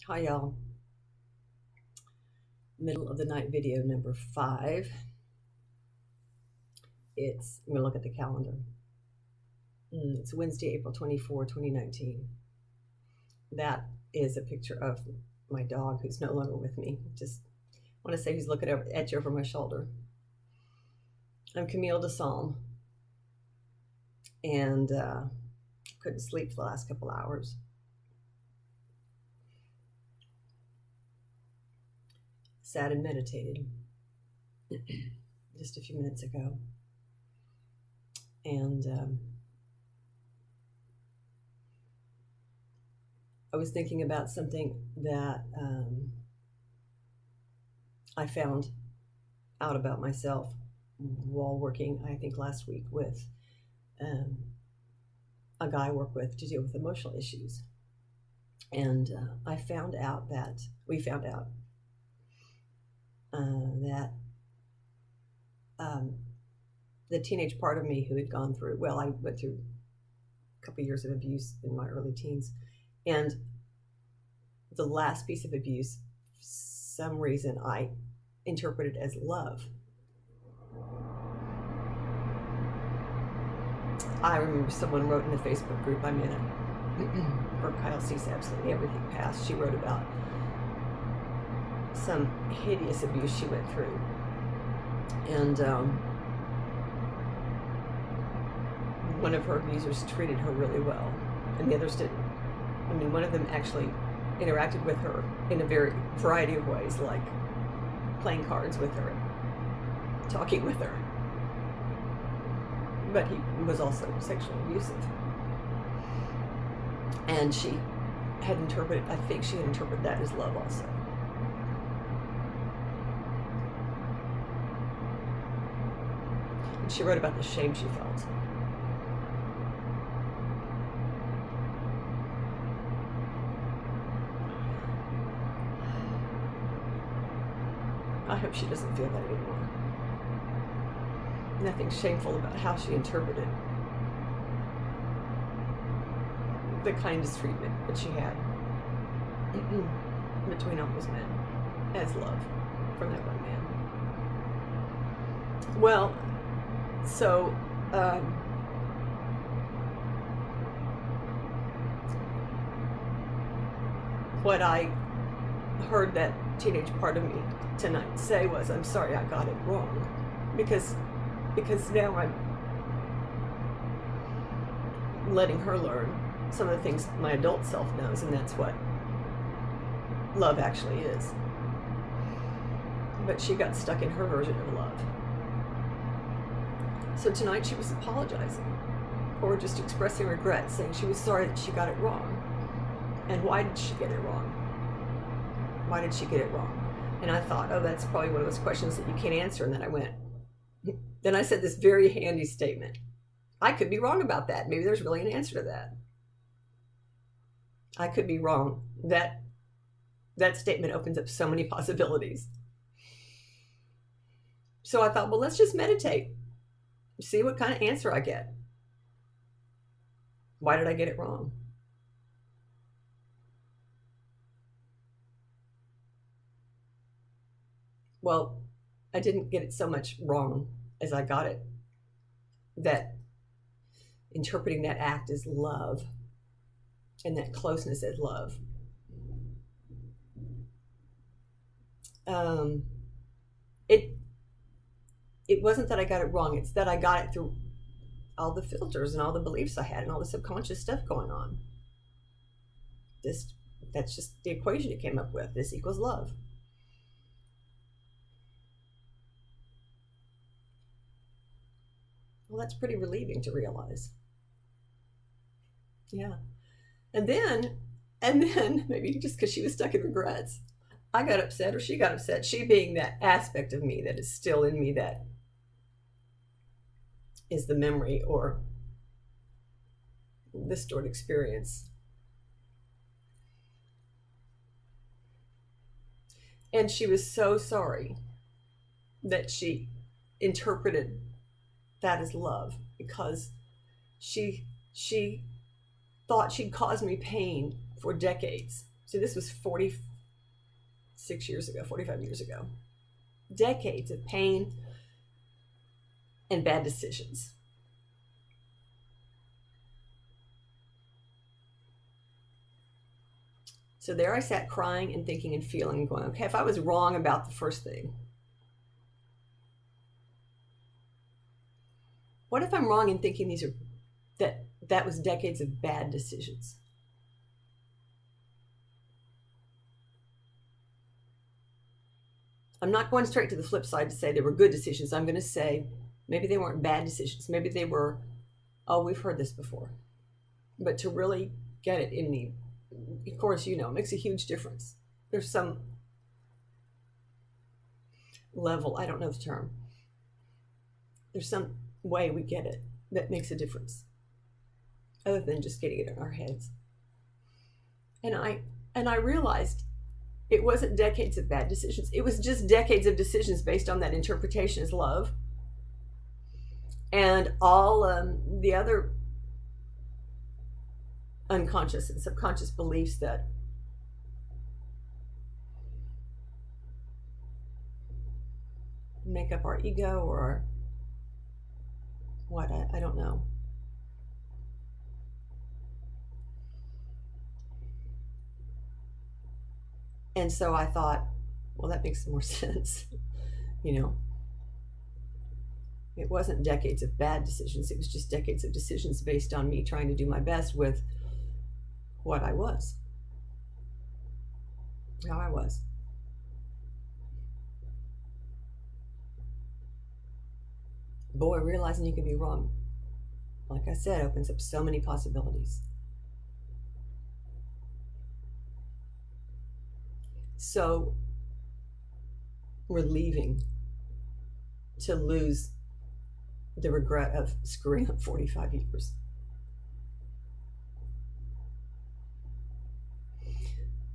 Hi, y'all. Middle of the night video number 5. I'm going to look at the calendar. It's Wednesday, April 24, 2019. That is a picture of my dog who's no longer with me. Just want to say he's looking at you over my shoulder. I'm Camille DeSalm, and couldn't sleep for the last couple hours. Sat and meditated just a few minutes ago. And I was thinking about something that I found out about myself while working, I think last week, with a guy I work with to deal with emotional issues. And we found out that the teenage part of me who had gone through, I went through a couple of years of abuse in my early teens. And the last piece of abuse, for some reason, I interpreted as love. I remember someone wrote in the Facebook group I'm in, for Kyle sees absolutely everything past. She wrote about some hideous abuse she went through. And one of her abusers treated her really well, and the others didn't. I mean, one of them actually interacted with her in a variety of ways, like playing cards with her, talking with her. But he was also sexually abusive. And she had interpreted that as love also. And she wrote about the shame she felt. I hope she doesn't feel that anymore. Nothing shameful about how she interpreted the kindest treatment that she had between all those men as love from that one man. Well, so what I heard that teenage part of me tonight say was, I'm sorry I got it wrong, because now I'm letting her learn some of the things my adult self knows, and that's what love actually is. But she got stuck in her version of love. So tonight she was apologizing, or just expressing regret, saying she was sorry that she got it wrong. And why did she get it wrong? Why did she get it wrong? And I thought, oh, that's probably one of those questions that you can't answer. And then I said this very handy statement. I could be wrong about that. Maybe there's really an answer to that. I could be wrong. That statement opens up so many possibilities. So I thought, well, let's just meditate. See what kind of answer I get. Why did I get it wrong? Well, I didn't get it so much wrong as I got it that interpreting that act as love and that closeness as love. It wasn't that I got it wrong. It's that I got it through all the filters and all the beliefs I had and all the subconscious stuff going on. That's just the equation it came up with. This equals love. Well, that's pretty relieving to realize. Yeah. And then maybe just because she was stuck in regrets, I got upset, or she got upset. She being that aspect of me that is still in me, that is the memory or the stored experience. And she was so sorry that she interpreted that as love, because she thought she'd caused me pain for decades, So this was 46 years ago, 45 years ago. Decades of pain and bad decisions. So there I sat crying and thinking and feeling and going, okay, if I was wrong about the first thing, what if I'm wrong in thinking that was decades of bad decisions? I'm not going straight to the flip side to say they were good decisions. I'm going to say maybe they weren't bad decisions. Maybe they were, oh, we've heard this before. But to really get it in me, of course, it makes a huge difference. There's some level, I don't know the term. There's some way we get it that makes a difference other than just getting it in our heads. And I realized it wasn't decades of bad decisions. It was just decades of decisions based on that interpretation as love. And all the other unconscious and subconscious beliefs that make up our ego or what, I don't know. And so I thought, well, that makes more sense. It wasn't decades of bad decisions. It was just decades of decisions based on me trying to do my best with what I was, how I was. Boy, realizing you can be wrong, like I said, opens up so many possibilities. So relieving to lose the regret of screwing up 45 years.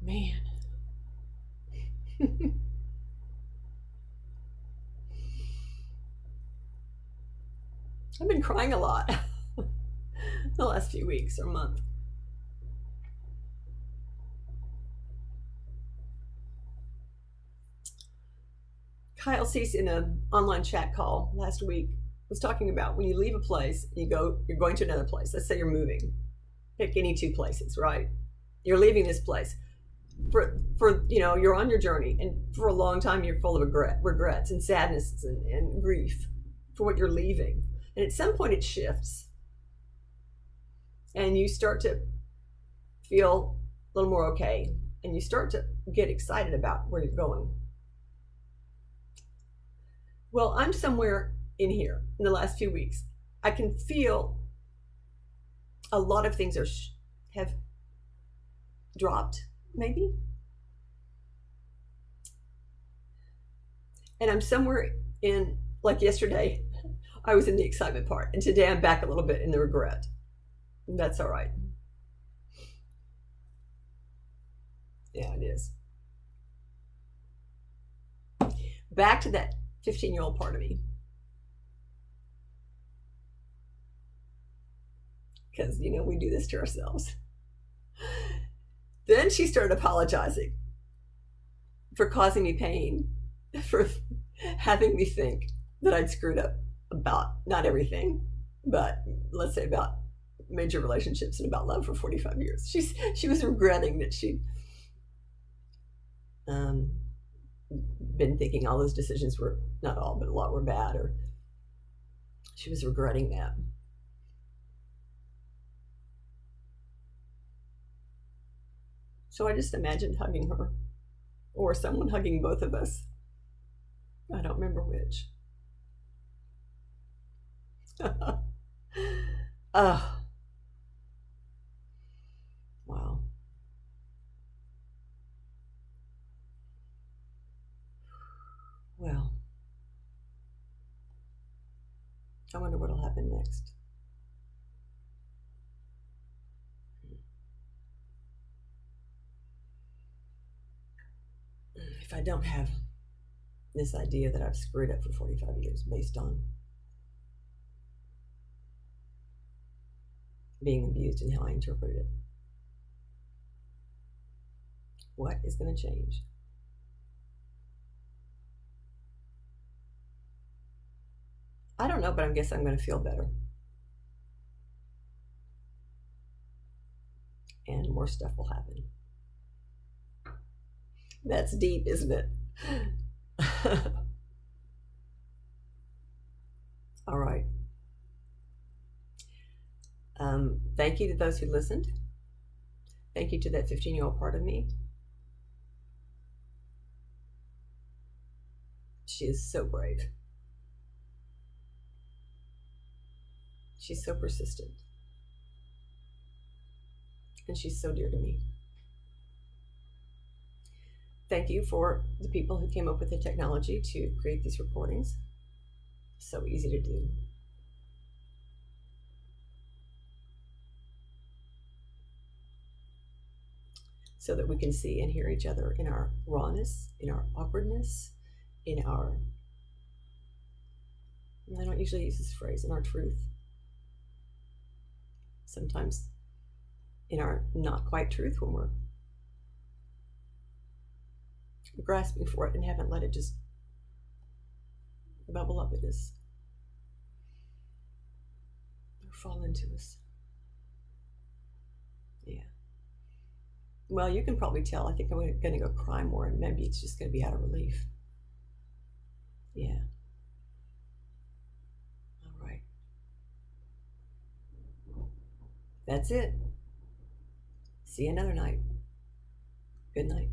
Man. I've been crying a lot the last few weeks or month. Kyle Cease in an online chat call last week was talking about when you leave a place, you're going to another place. Let's say you're moving. Pick any two places, right? You're leaving this place. For you're on your journey, and for a long time you're full of regrets and sadness and grief for what you're leaving. And at some point it shifts. And you start to feel a little more okay. And you start to get excited about where you're going. Well, I'm somewhere in here in the last few weeks. I can feel a lot of things have dropped, maybe. And I'm somewhere in, like yesterday, I was in the excitement part. And today I'm back a little bit in the regret. And that's all right. Yeah, it is. Back to that 15-year-old part of me. Because, we do this to ourselves. Then she started apologizing for causing me pain, for having me think that I'd screwed up about not everything, but let's say about major relationships and about love for 45 years. She was regretting that she'd been thinking all those decisions were, not all, but a lot were bad, or she was regretting that. So I just imagined hugging her, or someone hugging both of us. I don't remember which. Wow. Well, I wonder what'll happen next. If I don't have this idea that I've screwed up for 45 years based on being abused and how I interpreted it. What is going to change? I don't know, but I guess I'm going to feel better. And more stuff will happen. That's deep, isn't it? All right. Thank you to those who listened. Thank you to that 15-year-old part of me. She is so brave. She's so persistent. And she's so dear to me. Thank you for the people who came up with the technology to create these recordings. So easy to do. So that we can see and hear each other in our rawness, in our awkwardness, in our, I don't usually use this phrase, in our truth. Sometimes in our not quite truth when we're grasping for it and haven't let it just bubble up in us or fall into us. Yeah. Well, you can probably tell. I think I'm going to go cry more, and maybe it's just going to be out of relief. Yeah. All right. That's it. See you another night. Good night.